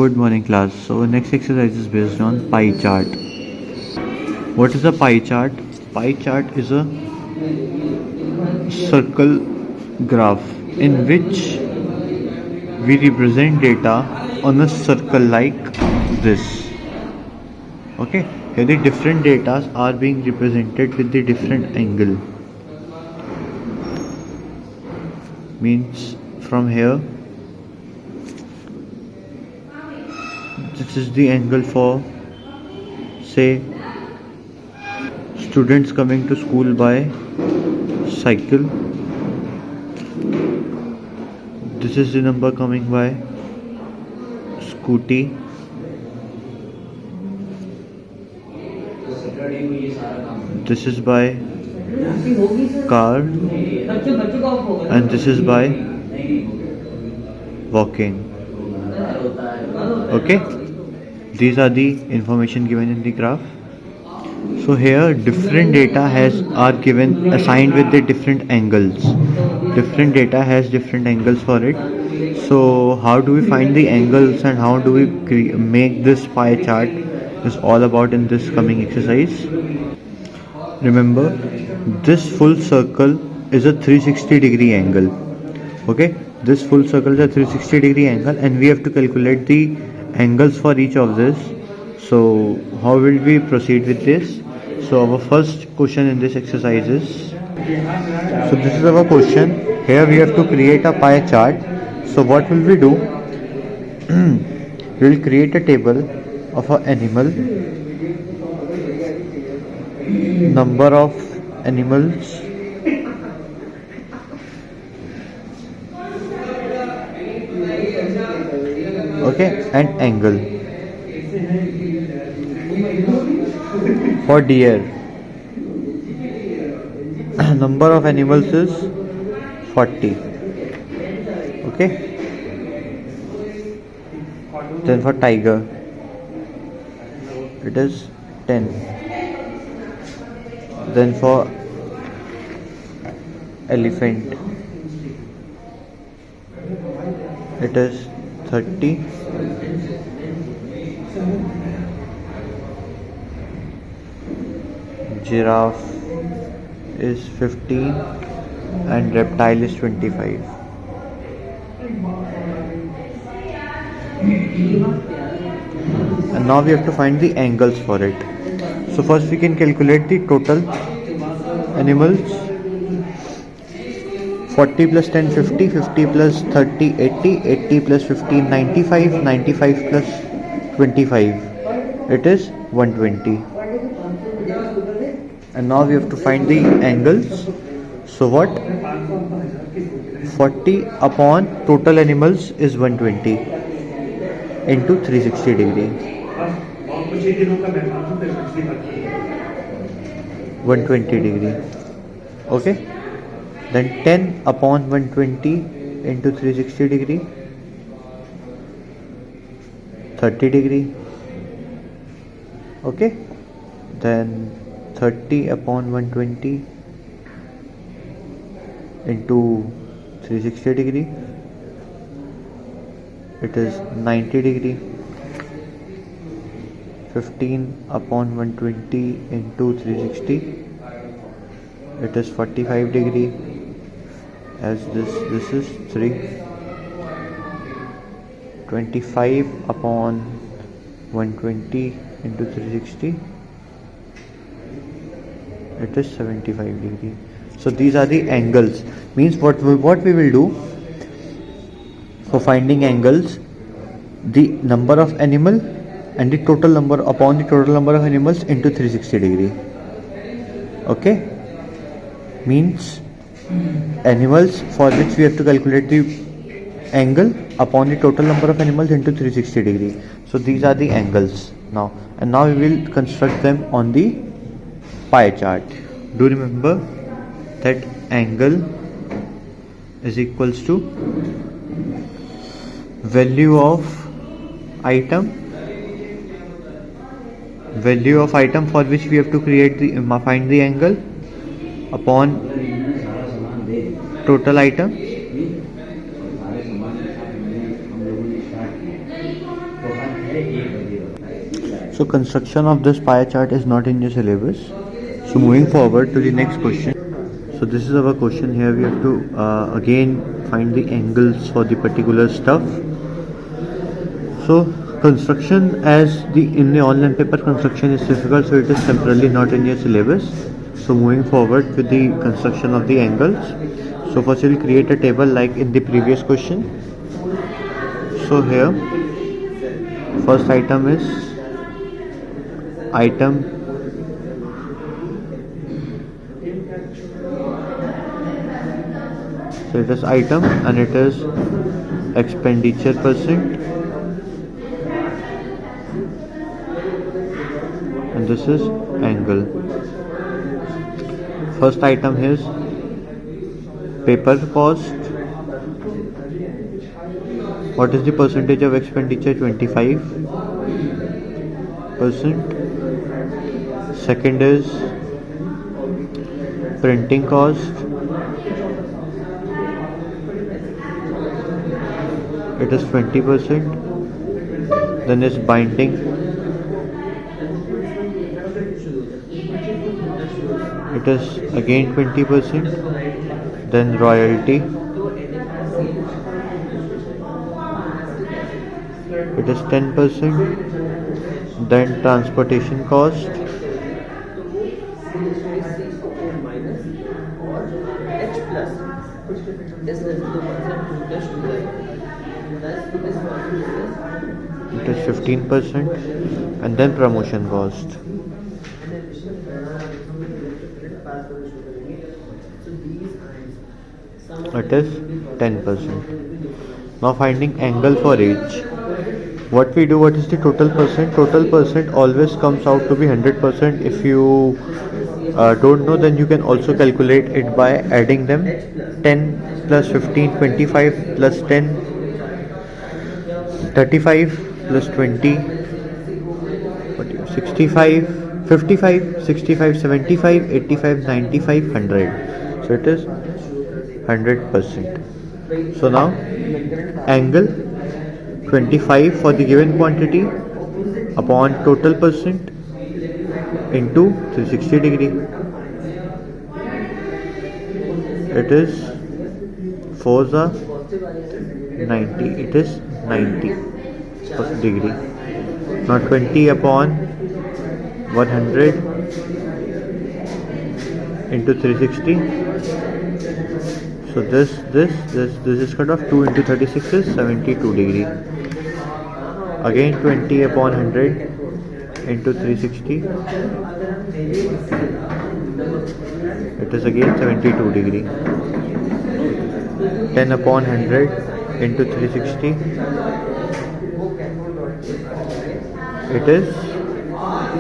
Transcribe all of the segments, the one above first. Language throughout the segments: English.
Good morning class. So next exercise is based on pie chart. What is a pie chart? Pie chart is a circle graph in which we represent data on a circle like this. Okay, here the different data are being represented with the different angle. Means from here, this is the angle for, say, students coming to school by cycle. This is the number coming by scooty. This is by car, and this is by walking. Okay, these are the information given in the graph. So here different data are given assigned with the different angles. Different data has different angles for it. So how do we find the angles and how do we make this pie chart is all about in this coming exercise. Remember, this full circle is a 360-degree angle. Okay, this full circle is a 360-degree angle and we have to calculate the angles for each of this. So how will we proceed with this? So our first question in this exercise is, so this is our question. Here we have to create a pie chart. So what will we do? We will create a table of an animal, number of animals, okay, and angle. For deer, number of animals is 40. Okay. Then for tiger, it is 10. Then for elephant, it is 30. Giraffe is 15 and reptile is 25. And now we have to find the angles for it. So first we can calculate the total animals. 40 plus 10 50, 50 plus 30 80, 80 plus 15 95, 95 plus 25, it is 120. And now we have to find the angles. So what? 40 upon total animals is 120 into 360 degree. 120 degree. Okay. Then 10 upon 120 into 360 degree. 30 degree. Okay. Then 30 upon 120 into 360 degree, it is 90 degree. 15 upon 120 into 360, it is 45 degree, as this is 3. 25 upon 120 into 360, it is 75 degree. So these are the angles. Means what we will do for finding angles, the number of animal and the total number upon the total number of animals into 360 degree. Okay, means animals for which we have to calculate the angle upon the total number of animals into 360 degree. So these are the angles now, and now we will construct them on the pie chart. Do remember that angle is equals to value of item for which we have to find the angle upon total item So construction of this pie chart is not in your syllabus. So moving forward to the next question. So this is our question. Here we have to again find the angles for the particular stuff. So construction in the online paper, construction is difficult, so it is temporarily not in your syllabus. So moving forward with the construction of the angles. So first we will create a table like in the previous question. So here first item is item so it is item and it is expenditure percent, and this is angle. First item is paper cost. What is the percentage of expenditure? 25%. Second is printing cost. It is 20%. Then is binding. It is again 20%. Then royalty. It is 10%. Then transportation cost. It is 15%. And then promotion cost. It is 10%. Now finding angle for each. What we do, what is the total percent? Total percent always comes out to be 100%. If you don't know, then you can also calculate it by adding them. 10 plus 15, 25 plus 10, 35 plus 20, 65, 55, 65, 75, 85, 95, 100. So it is 100%. So now angle 25 for the given quantity upon total percent into 360 degree. It is 4 90. It is 90 degree. Now 20 upon 100 into 360. So this is cut off. 2 into 36 is 72 degree. Again 20 upon 100 into 360. It is again 72 degree. 10 upon 100 into 360. It is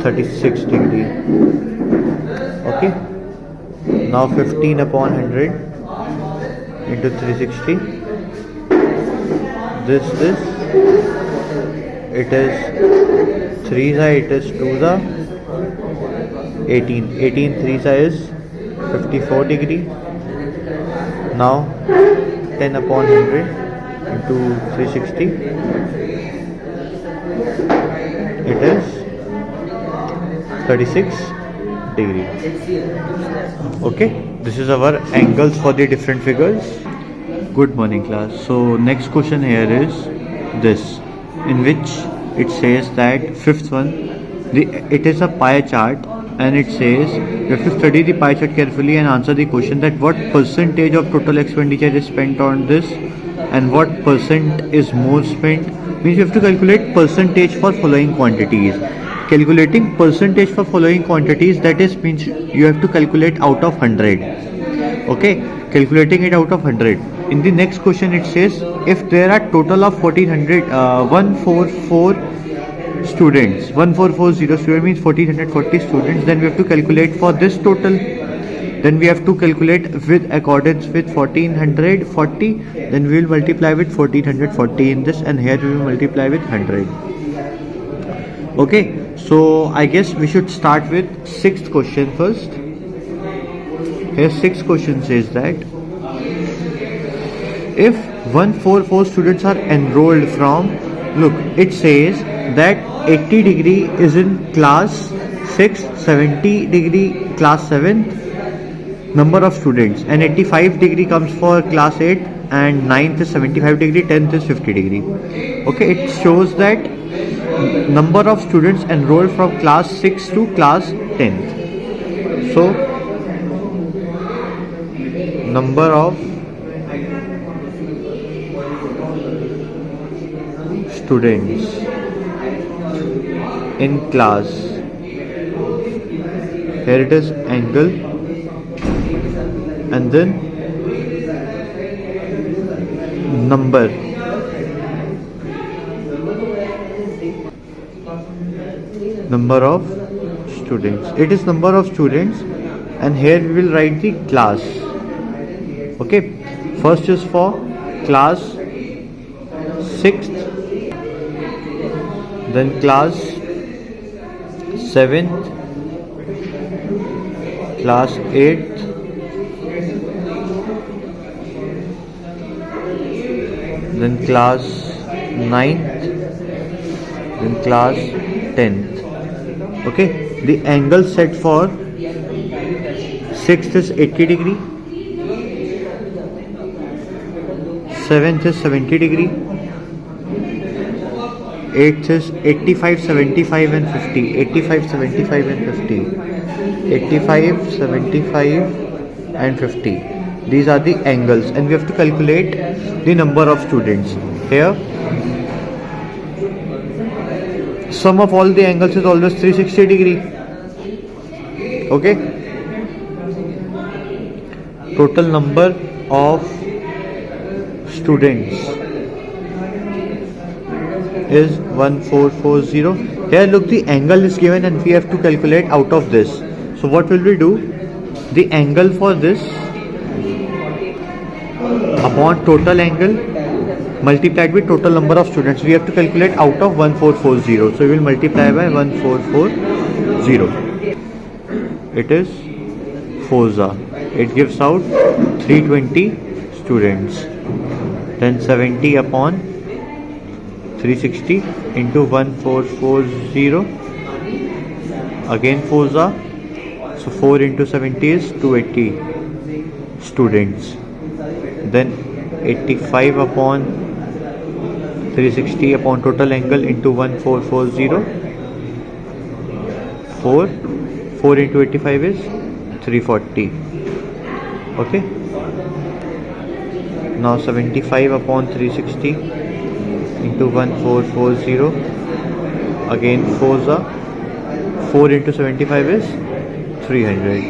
36 degree. Okay. Now 15 upon 100 into 360. This it is 3 it is 2 18. 18 3 is 54 degree. Now 10 upon 100 into 360. It is 36 degree. Okay, this is our angles for the different figures. Good morning class. So next question here is this, in which it says that fifth one, it is a pie chart, and it says you have to study the pie chart carefully and answer the question that what percentage of total expenditure is spent on this and what percent is more spent. Means you have to calculate percentage for following quantities. Calculating percentage for following quantities, that is means you have to calculate out of 100. Okay, calculating it out of 100. In the next question it says if there are total of 144 students, 1440 students means 1440 students, then we have to calculate for this total. Then we have to calculate with accordance with 1440. Then we will multiply with 1440 in this, and here we will multiply with 100. Okay, so I guess we should start with sixth question first. Here sixth question says that if 144 students are enrolled from, look, it says that 80 degree is in class 6th, 70 degree class 7th, number of students, and 85 degree comes for class 8, and 9th is 75 degree, 10th is 50 degree. Okay, it shows that number of students enrolled from class 6 to class 10th. So number of students in class, here it is angle, and then number of students. It is number of students, and here we will write the class. Okay, first is for class 6th, then class 7th, class 8th, then class 9th, then class 10th. Okay, the angle set for 6th is 80 degree, 7th is 70 degree, 8th is 85, 75 and 50, 85, 75 and 50, 85, 75 and 50. These are the angles, and we have to calculate the number of students. Here sum of all the angles is always 360 degree. Okay, total number of students is 1440. Here look, the angle is given and we have to calculate out of this. So what will we do? The angle for this upon total angle multiplied with total number of students, we have to calculate out of 1440. So we will multiply by 1440. It is FOSA. It gives out 320 students. Then 70 upon 360 into 1440. Again FOSA. So 4 into 70 is 280 students. Then 85 upon 360 upon total angle into 1440. 4 into 85 is 340. Okay. Now 75 upon 360 into 1440. Again FOSA. 4 into 75 is 300.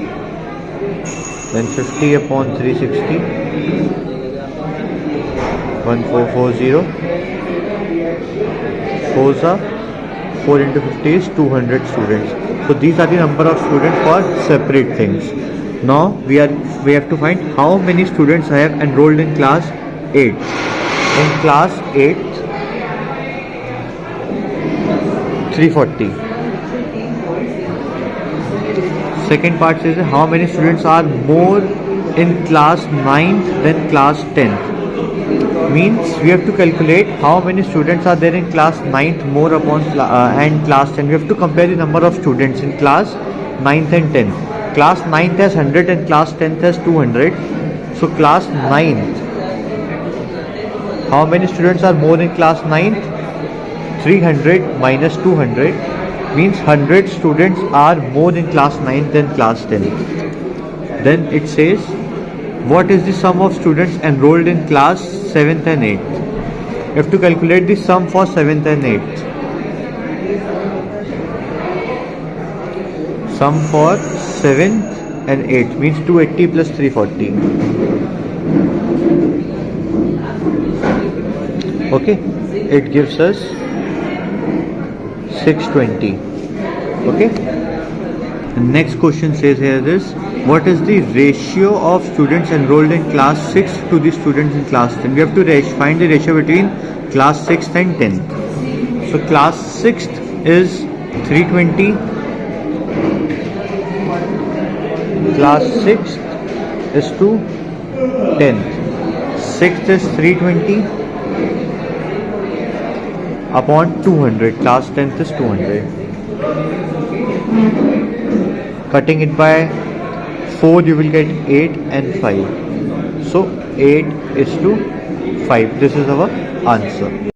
Then 50 upon 360. 1440. FOSA. 4 into 50 is 200 students. So these are the number of students for separate things. Now we have to find how many students I have enrolled in class 8. In class 8, 340. Second part says how many students are more in class 9th than class 10th. Means we have to calculate how many students are there in class 9th more upon and class 10. We have to compare the number of students in class 9th and 10th. Class 9th has 100 and class 10th has 200. So class 9th, how many students are more in class 9th? 300 minus 200 means 100 students are more in class 9th than class 10th. Then it says, what is the sum of students enrolled in class 7th and 8th? You have to calculate the sum for 7th and 8th. Sum for 7th and 8th means 280 plus 340. Okay, it gives us 620. Okay. The next question says here this: what is the ratio of students enrolled in class 6 to the students in class 10? We have to find the ratio between class 6th and 10th. So class 6th is 320. Class 6th is to 10th. 6th is 320 upon 200. Class 10th is 200. Cutting it by 4, you will get 8 and 5. So 8 is to 5. This is our answer.